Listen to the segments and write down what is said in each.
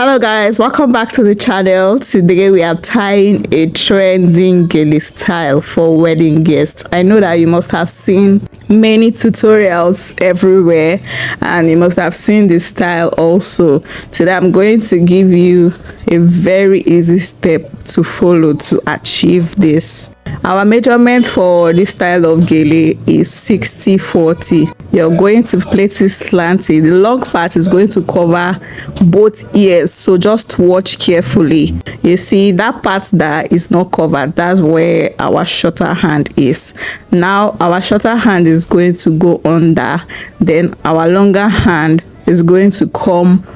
Hello guys, welcome back to the channel. Today we are tying a trending Gele style for wedding guests. I know that you must have seen many tutorials everywhere and you must have seen this style also. Today I'm going to give you a very easy step to follow to achieve this. Our measurement for this style of Gele is 60-40. You're going to place it slanted. The long part is going to cover both ears, so just watch carefully. You see that part that is not covered, that's where our shorter hand is. Now our shorter hand is going to go under, then our longer hand is going to come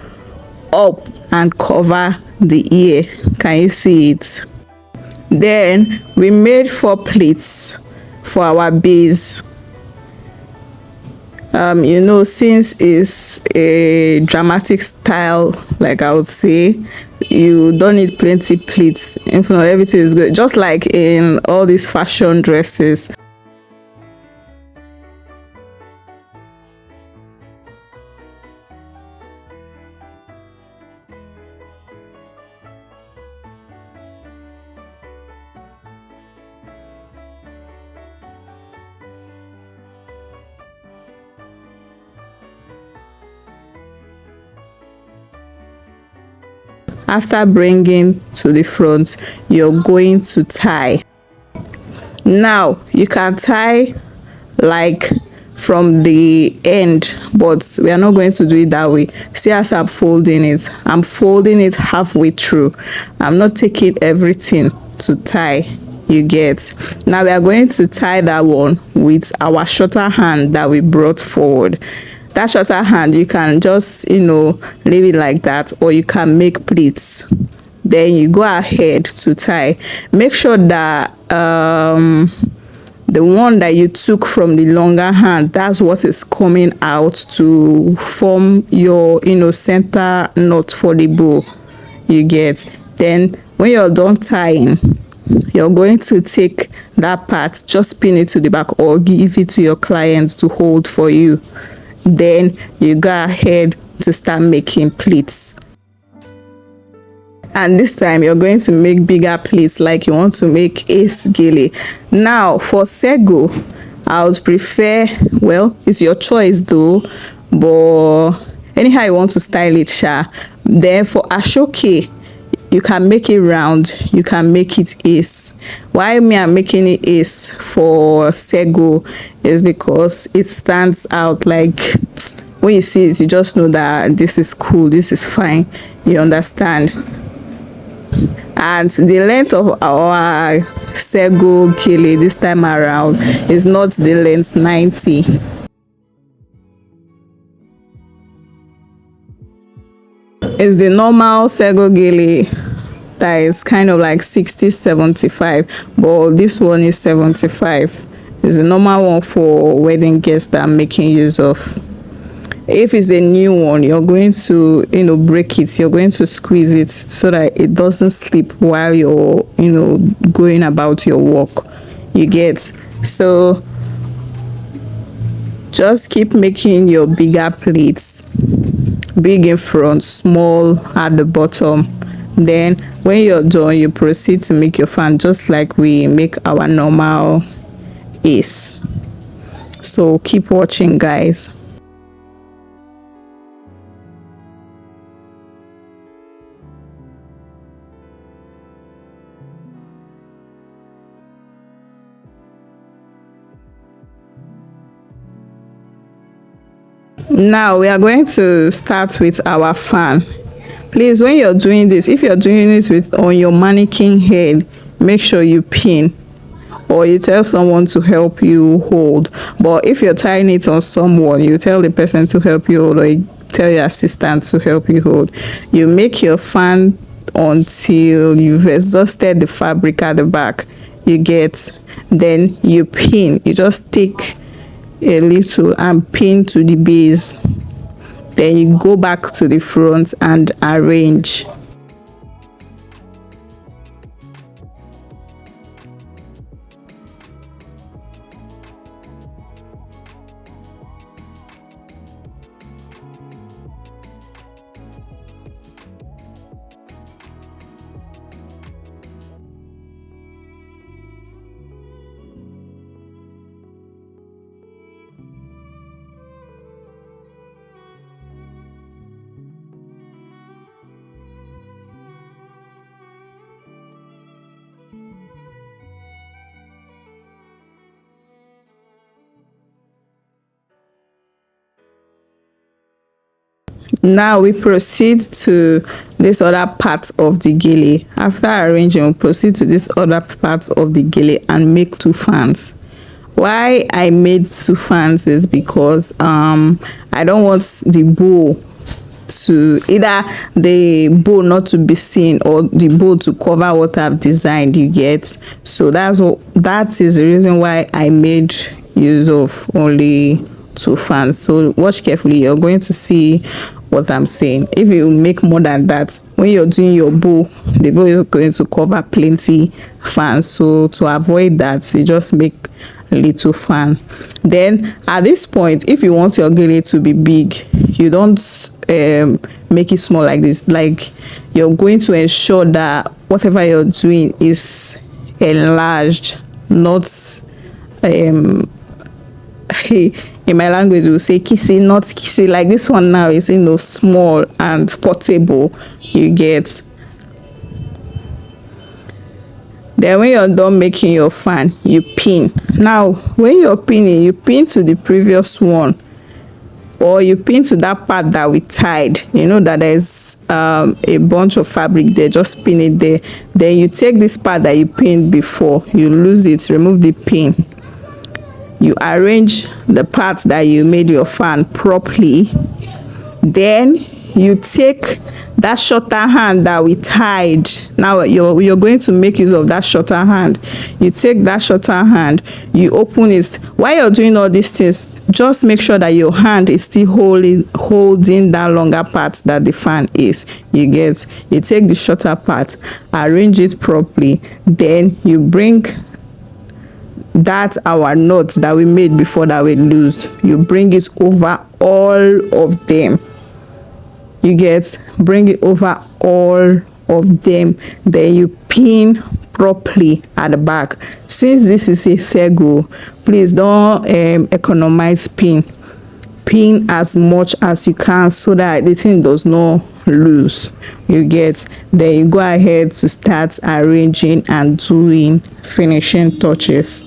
up and cover the ear. Can you see it? Then we made 4 pleats for our base. You know, since it's a dramatic style, like I would say, you don't need plenty pleats. In front, everything is good, just like in all these fashion dresses. After bringing to the front, you're going to tie. Now you can tie like from the end, but we are not going to do it that way. See, as I'm folding it halfway through. I'm not taking everything to tie, you get. Now we are going to tie that one with our shorter hand that we brought forward. That shorter hand, you can just, leave it like that, or you can make pleats. Then you go ahead to tie. Make sure that the one that you took from the longer hand, that's what is coming out to form your, center knot for the bow, you get. Then when you're done tying, you're going to take that part, just pin it to the back or give it to your clients to hold for you. Then you go ahead to start making pleats, and this time you're going to make bigger pleats like you want to make ace Gele. Now for Sego, I would prefer, well, it's your choice though, but anyhow you want to style it, sha. Then for Ashoke, you can make it round, you can make it ace. Why me I'm making it ace for Sego is because it stands out. Like when you see it, you just know that this is cool, this is fine, you understand. And the length of our Sego Gele this time around is not the length 90. It's the normal Sego Gele that is kind of like 60-75, but this one is 75. It's the normal one for wedding guests that I'm making use of. If it's a new one, you're going to break it, you're going to squeeze it so that it doesn't slip while you're going about your work, you get. So just keep making your bigger pleats, big in front, small at the bottom. Then when you're done, you proceed to make your fan just like we make our normal ace. So keep watching, guys. Now we are going to start with our fan. Please, when you're doing this, if you're doing it on your mannequin head, make sure you pin or you tell someone to help you hold. But if you're tying it on someone, you tell the person to help you hold, or you tell your assistant to help you hold. You make your fan until you've exhausted the fabric at the back, you get. Then you pin. You just take a little and pin to the base. Then you go back to the front and arrange. Now we proceed to this other part of the gele. After arranging, we proceed to this other part of the gele and make two fans. Why I made two fans is because I don't want the bow to either the bow not to be seen or the bow to cover what I've designed, you get. So that is the reason why I made use of only two fans. So watch carefully, you're going to see what I'm saying. If you make more than that, when you're doing your bow, the bow is going to cover plenty fans. So to avoid that, you just make little fan. Then at this point, if you want your gele to be big, you don't make it small like this. Like, you're going to ensure that whatever you're doing is enlarged, not in my language we will say kissy, not kissy. Like this one now is small and portable, you get. Then when you're done making your fan, you pin. Now when you're pinning, you pin to the previous one, or you pin to that part that we tied. You know that there's a bunch of fabric there, just pin it there. Then you take this part that you pinned before, you lose it, remove the pin, you arrange the part that you made your fan properly. Then you take that shorter hand that we tied. Now you're going to make use of that shorter hand. You take that shorter hand, you open it. While you're doing all these things, just make sure that your hand is still holding that longer part that the fan is, you get. You take the shorter part, arrange it properly, then you bring that our knot that we made before that we loosed, you bring it over all of them, you get. Bring it over all of them, then you pin properly at the back. Since this is a Sego, please don't economize pin as much as you can so that the thing does not loose, you get. Then you go ahead to start arranging and doing finishing touches.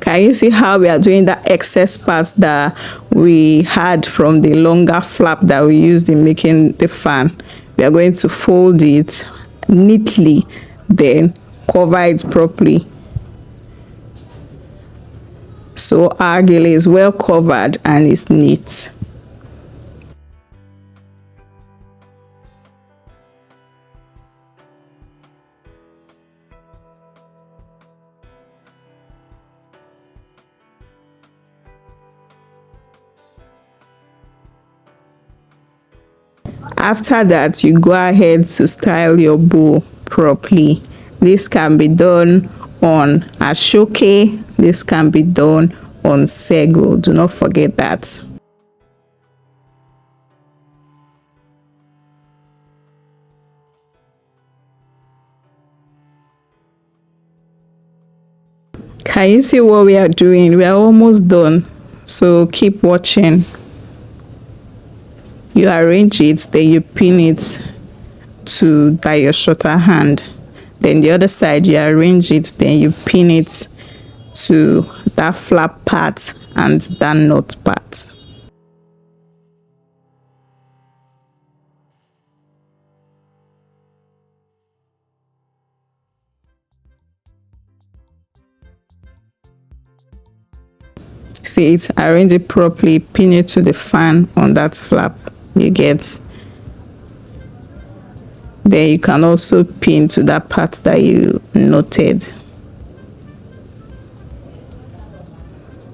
Can you see how we are doing that excess part that we had from the longer flap that we used in making the fan? We are going to fold it neatly, then cover it properly, so our gele is well covered and is neat. After that, you go ahead to style your bow properly. This can be done on Ashoke, this can be done on Sego, do not forget that. Can you see what we are doing? We are almost done, so keep watching. You arrange it, then you pin it to that your shorter hand. Then the other side, you arrange it, then you pin it to that flap part and that knot part. See it, arrange it properly, pin it to the fan on that flap, you get. Then you can also pin to that part that you noted.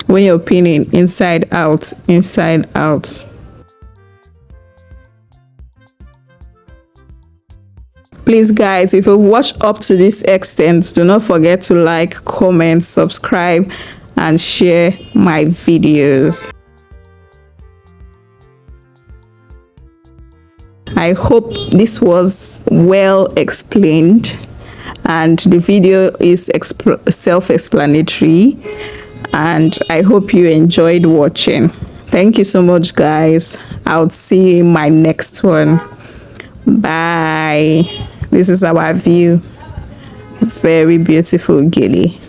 When you're pinning, inside out, inside out. Please guys, if you've watched up to this extent, do not forget to like, comment, subscribe and share my videos. I hope this was well explained and the video is self-explanatory, and I hope you enjoyed watching. Thank you so much guys. I'll see you in my next one. Bye. This is our view. Very beautiful gele.